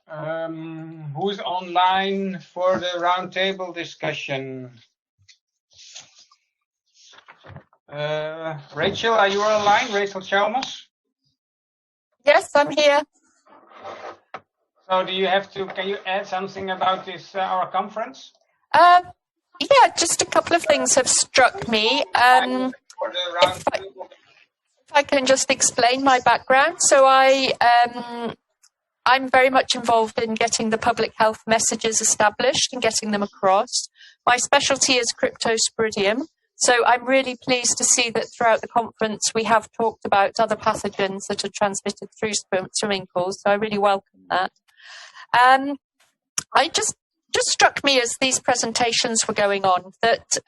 Who's online for the roundtable discussion? Rachel, are you online? Rachel Chalmers? Yes, I'm here. So can you add something about this, our conference? Yeah, just a couple of things have struck me. If I can just explain my background. So I'm very much involved in getting the public health messages established and getting them across. My specialty is Cryptosporidium. So I'm really pleased to see that throughout the conference we have talked about other pathogens that are transmitted through swimming pools. So I really welcome that. I just struck me as these presentations were going on that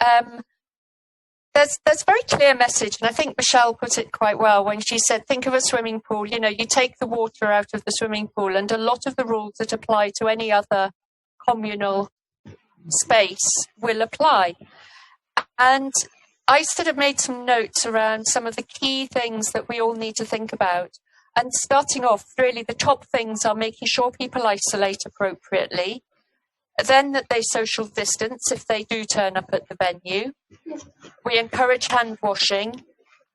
there's a very clear message, and I think Michelle put it quite well when she said, think of a swimming pool, you know, you take the water out of the swimming pool and a lot of the rules that apply to any other communal space will apply. And I sort of made some notes around some of the key things that we all need to think about. And starting off, really the top things are making sure people isolate appropriately, then that they social distance if they do turn up at the venue. We encourage hand washing,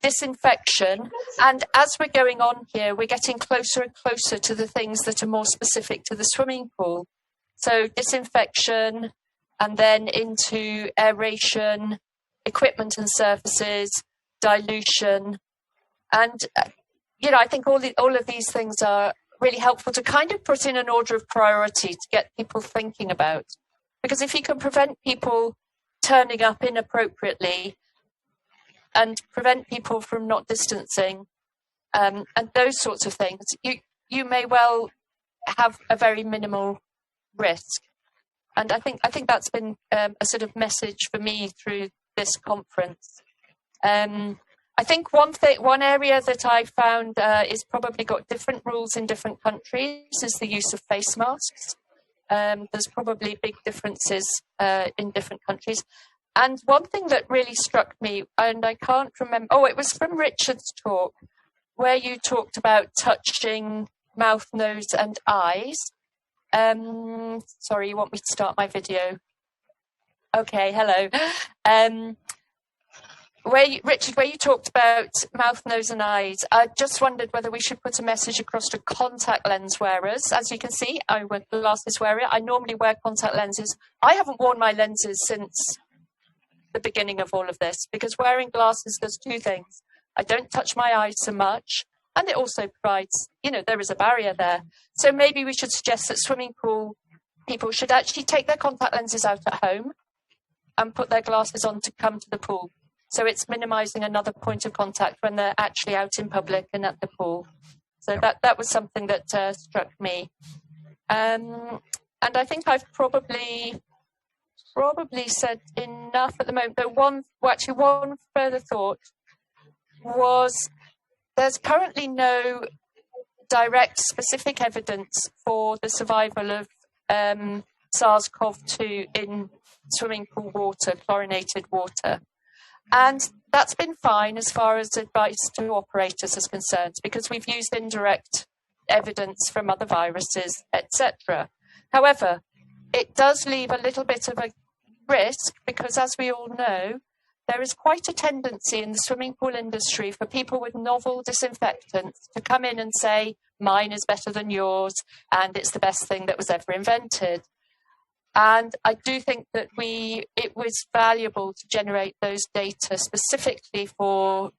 disinfection, and as we're going on here, we're getting closer and closer to the things that are more specific to the swimming pool. So disinfection, and then into aeration, equipment and surfaces, dilution, and you know, I think all of these things are really helpful to kind of put in an order of priority to get people thinking about. Because if you can prevent people turning up inappropriately and prevent people from not distancing and those sorts of things, you may well have a very minimal risk. And I think that's been a sort of message for me through this conference. I think one area that I found is probably got different rules in different countries is the use of face masks. There's probably big differences in different countries. And one thing that really struck me, and I can't remember, it was from Richard's talk, where you talked about touching mouth, nose and eyes. Sorry, you want me to start my video? Okay, hello. Richard, where you talked about mouth, nose and eyes, I just wondered whether we should put a message across to contact lens wearers. As you can see, I'm a glasses wearer. I normally wear contact lenses. I haven't worn my lenses since the beginning of all of this because wearing glasses does two things. I don't touch my eyes so much, and it also provides, you know, there is a barrier there. So maybe we should suggest that swimming pool people should actually take their contact lenses out at home and put their glasses on to come to the pool. So it's minimising another point of contact when they're actually out in public and at the pool. So that was something that struck me. And I think I've probably said enough at the moment. But one further thought was there's currently no direct specific evidence for the survival of SARS-CoV-2 in swimming pool water, chlorinated water. And that's been fine as far as advice to operators is concerned, because we've used indirect evidence from other viruses, etc. However, it does leave a little bit of a risk because, as we all know, there is quite a tendency in the swimming pool industry for people with novel disinfectants to come in and say, mine is better than yours, and it's the best thing that was ever invented. And I do think that it was valuable to generate those data specifically for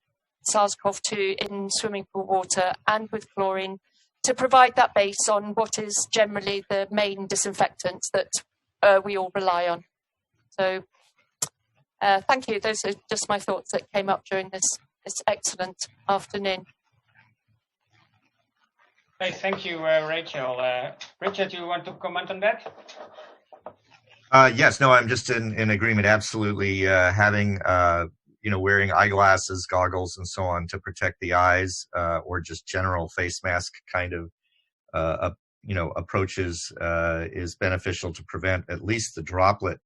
SARS-CoV-2 in swimming pool water and with chlorine to provide that base on what is generally the main disinfectants that we all rely on. So thank you. Those are just my thoughts that came up during this excellent afternoon. Hey, thank you, Rachel. Richard, you want to comment on that? Yes, no, I'm just in agreement. Absolutely, having wearing eyeglasses, goggles, and so on to protect the eyes, or just general face mask kind of approaches is beneficial to prevent at least the droplet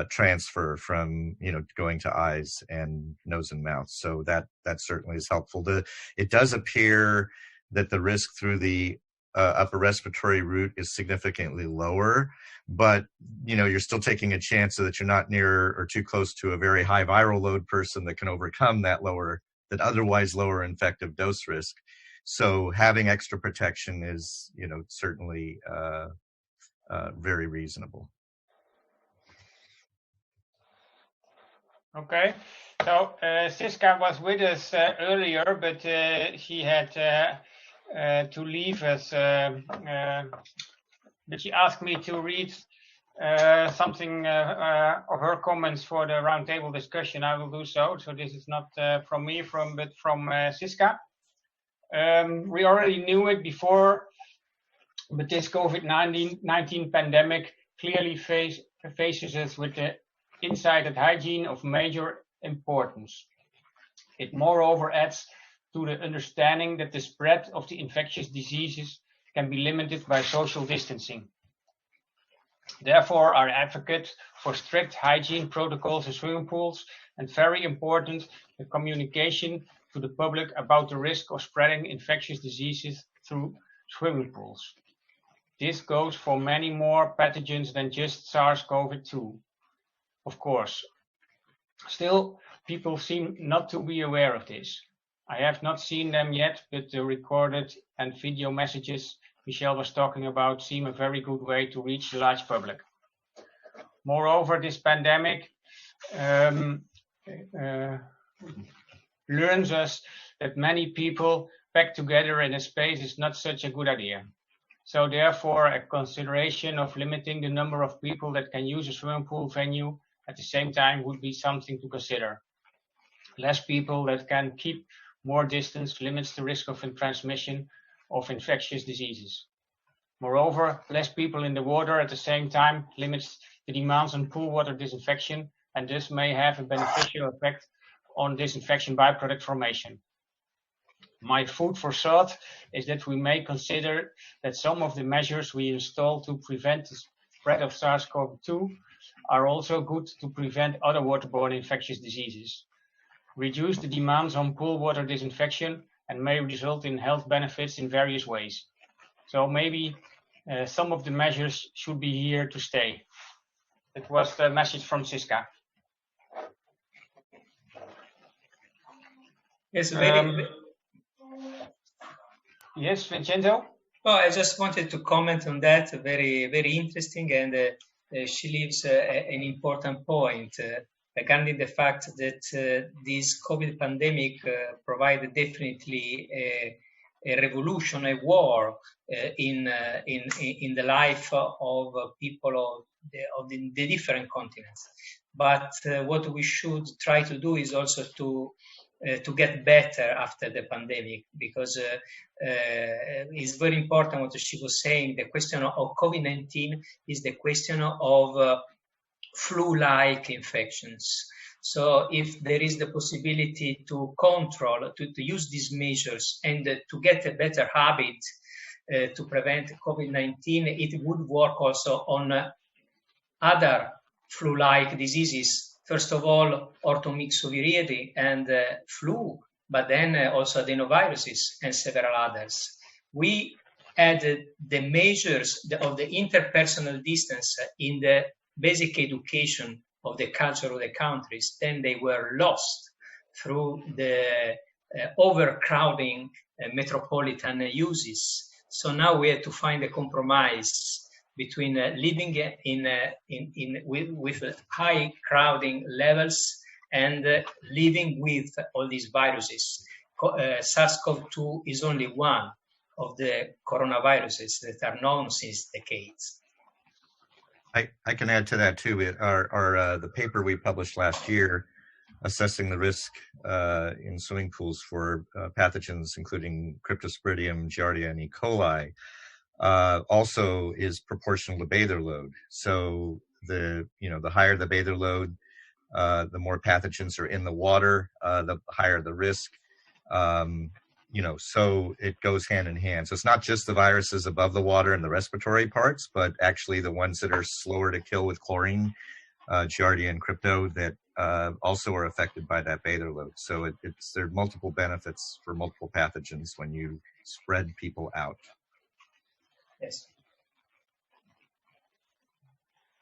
transfer from going to eyes and nose and mouth. So that certainly is helpful. It does appear that the risk through the upper respiratory route is significantly lower, but you're still taking a chance so that you're not near or too close to a very high viral load person that can overcome that otherwise lower infective dose risk. So having extra protection is, certainly very reasonable. Okay, so Siska was with us earlier, but she had to leave us. But she asked me to read something of her comments for the roundtable discussion. I will do so. So this is not from me, but from Siska. We already knew it before, but this COVID-19 pandemic clearly faces us with the insight that hygiene of major importance. It moreover adds to the understanding that the spread of the infectious diseases can be limited by social distancing. Therefore, our advocate for strict hygiene protocols in swimming pools, and very important, the communication to the public about the risk of spreading infectious diseases through swimming pools. This goes for many more pathogens than just SARS-CoV-2. Of course. Still, people seem not to be aware of this. I have not seen them yet, but the recorded and video messages Michelle was talking about seem a very good way to reach the large public. Moreover, this pandemic learns us that many people packed together in a space is not such a good idea. So therefore, a consideration of limiting the number of people that can use a swimming pool venue at the same time would be something to consider. Less people that can keep more distance limits the risk of transmission of infectious diseases. Moreover, less people in the water at the same time limits the demands on pool water disinfection, and this may have a beneficial effect on disinfection byproduct formation. My food for thought is that we may consider that some of the measures we install to prevent the spread of SARS-CoV-2 are also good to prevent other waterborne infectious diseases, reduce the demands on pool water disinfection, and may result in health benefits in various ways. So maybe some of the measures should be here to stay. That was the message from Siska. Yes, yes, Vincenzo? Oh, I just wanted to comment on that. Very, very interesting, and she leaves an important point regarding the fact that this COVID pandemic provided definitely a revolution, a war in the life of people of the different continents. But what we should try to do is also to get better after the pandemic, because it's very important what she was saying. The question of COVID-19 is the question of flu-like infections. So if there is the possibility to control, to use these measures and to get a better habit to prevent COVID-19, it would work also on other flu-like diseases. First of all, orthomyxoviridae and flu, but then also adenoviruses and several others. We added the measures of the interpersonal distance in the basic education of the culture of the countries. Then they were lost through the overcrowding metropolitan uses. So now we have to find a compromise between living with high crowding levels and living with all these viruses. SARS-CoV-2 is only one of the coronaviruses that are known since decades. I can add to that too. The paper we published last year assessing the risk in swimming pools for pathogens including Cryptosporidium, Giardia, and E. coli also is proportional to bather load. So the higher the bather load, the more pathogens are in the water, the higher the risk. So it goes hand in hand. So it's not just the viruses above the water and the respiratory parts, but actually the ones that are slower to kill with chlorine, Giardia and Crypto, that also are affected by that bather load. So there are multiple benefits for multiple pathogens when you spread people out. Yes.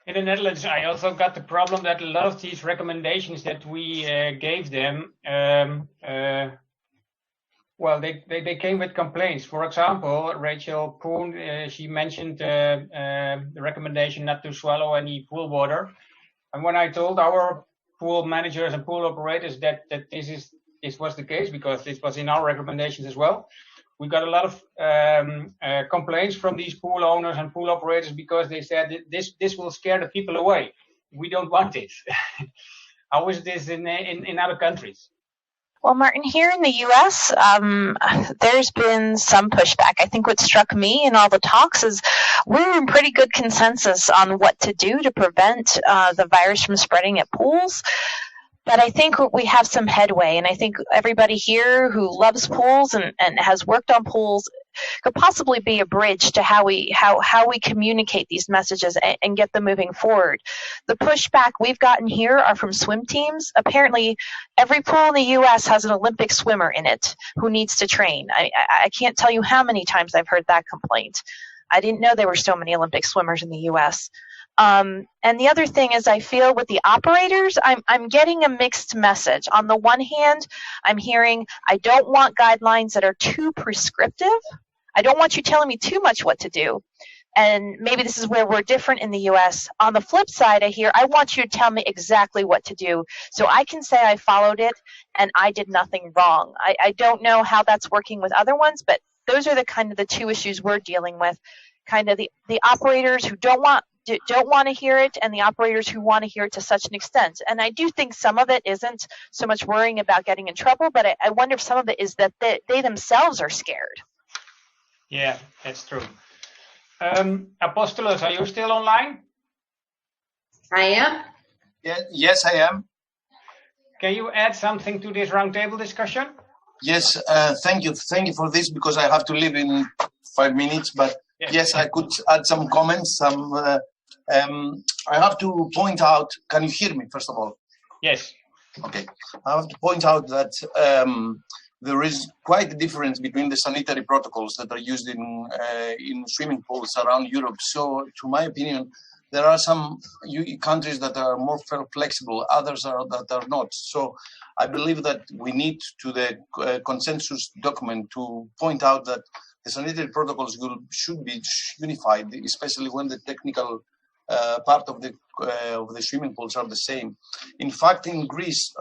In the Netherlands, I also got the problem that a lot of these recommendations that we gave them, well, they came with complaints. For example, Rachel Poon, she mentioned the recommendation not to swallow any pool water. And when I told our pool managers and pool operators that this was the case, because this was in our recommendations as well, we got a lot of complaints from these pool owners and pool operators because they said this will scare the people away. We don't want it. How is this in other countries? Well, Martin, here in the U.S., there's been some pushback. I think what struck me in all the talks is we're in pretty good consensus on what to do to prevent the virus from spreading at pools. But I think we have some headway, and I think everybody here who loves pools and has worked on pools could possibly be a bridge to how we communicate these messages and get them moving forward. The pushback we've gotten here are from swim teams. Apparently, every pool in the U.S. has an Olympic swimmer in it who needs to train. I can't tell you how many times I've heard that complaint. I didn't know there were so many Olympic swimmers in the U.S. And the other thing is I feel with the operators, I'm getting a mixed message. On the one hand, I'm hearing I don't want guidelines that are too prescriptive. I don't want you telling me too much what to do. And maybe this is where we're different in the U.S. On the flip side, I hear I want you to tell me exactly what to do so I can say I followed it and I did nothing wrong. I don't know how that's working with other ones, but those are the kind of the two issues we're dealing with. Kind of the operators who don't want to hear it and the operators who want to hear it to such an extent. And I do think some of it isn't so much worrying about getting in trouble, but I wonder if some of it is that they themselves are scared. Yeah, that's true. Apostolos, are you still online? I am. Yes, I am. Can you add something to this roundtable discussion? Yes, thank you. Thank you for this, because I have to leave in 5 minutes, but yes, I could add some comments. I have to point out, can you hear me, first of all? Yes. Okay. I have to point out that there is quite a difference between the sanitary protocols that are used in swimming pools around Europe. So, to my opinion, there are some countries that are more flexible, others that are not. So I believe that we need to the consensus document to point out that the sanitary protocols should be unified, especially when the technical part of the swimming pools are the same. In fact, in Greece,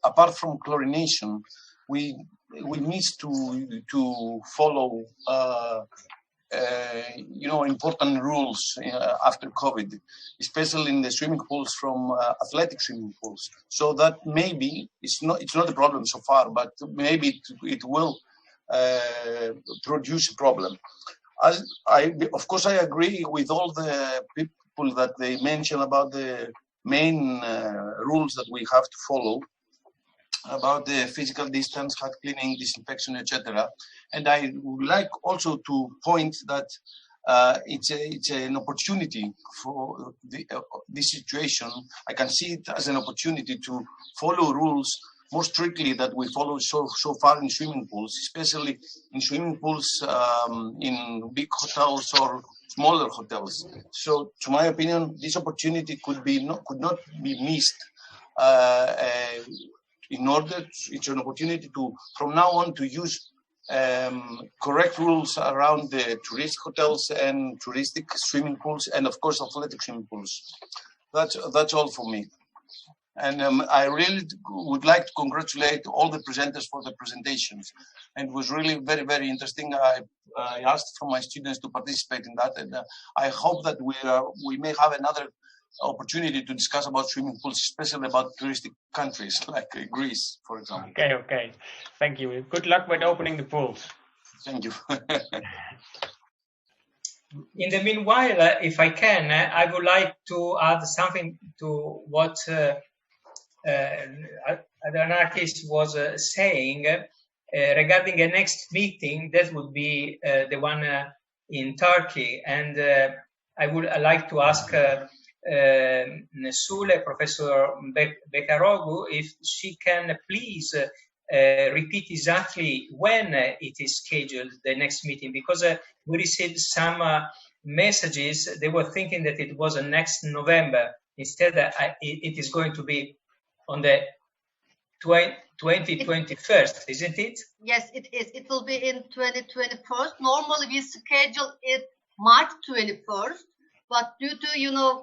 apart from chlorination, we need to follow important rules after COVID, especially in the swimming pools from athletic swimming pools. So that maybe it's not a problem so far, but maybe it will produce a problem. Of course, I agree with all the people that they mention about the main rules that we have to follow about the physical distance, hand cleaning, disinfection, etc. And I would like also to point that it's an opportunity for this situation. I can see it as an opportunity to follow rules more strictly that we follow so far in swimming pools, especially in swimming pools in big hotels or smaller hotels. So, to my opinion, this opportunity could not be missed. It's an opportunity to, from now on, to use correct rules around the tourist hotels and touristic swimming pools, and of course athletic swimming pools. That's all for me. And I really would like to congratulate all the presenters for the presentations. And it was really very, very interesting. I asked from my students to participate in that, and I hope that we may have another opportunity to discuss about swimming pools, especially about touristic countries like Greece, for example. Okay. Thank you. Good luck with opening the pools. Thank you. In the meanwhile, if I can, I would like to add something to what Adranakis was saying regarding the next meeting. That would be the one in Turkey, and I would like to ask Nesule, Professor Bekarogu, if she can please repeat exactly when it is scheduled, the next meeting, because we received some messages. They were thinking that it was next November. Instead, it is going to be on the 2021st, isn't it? Yes, it is. It will be in 2021. Normally, we schedule it March 21st, but due to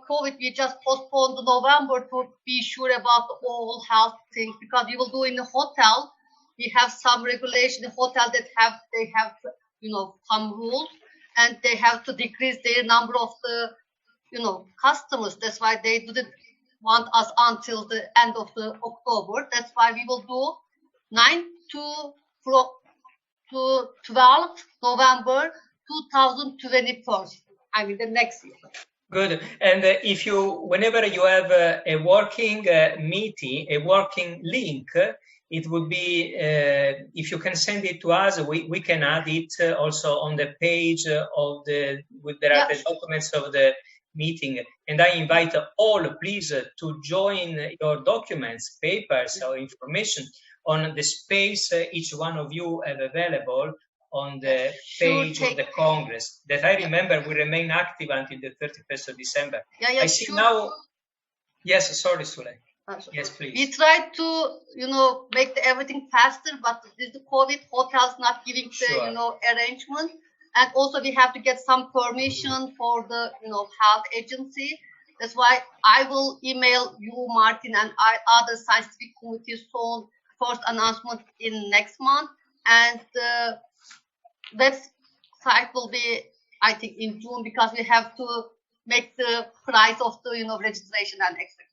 COVID, we just postponed to November to be sure about all health things, because we will do in the hotel. We have some regulation in hotel that they have some rules, and they have to decrease their number of the customers. That's why they didn't want us until the end of the October. That's why we will do 9 to 12 November 2021. I mean the next year. Good. And whenever you have a working meeting, a working link, it would be, if you can send it to us, we can add it also on the page of the documents of the meeting. And I invite all, please, to join your documents, papers, or information on the space each one of you have available on the page of the Congress, that I remember will remain active until the 31st of December. I see now. Yes, sorry, Sule. Yes, please. We try to, make everything faster, but with the COVID, hotels not giving the, arrangement. And also we have to get some permission for the, health agency. That's why I will email you, Martin, and other scientific committees soon. First announcement in next month, and the website will be, I think, in June, because we have to make the price of the registration and etc.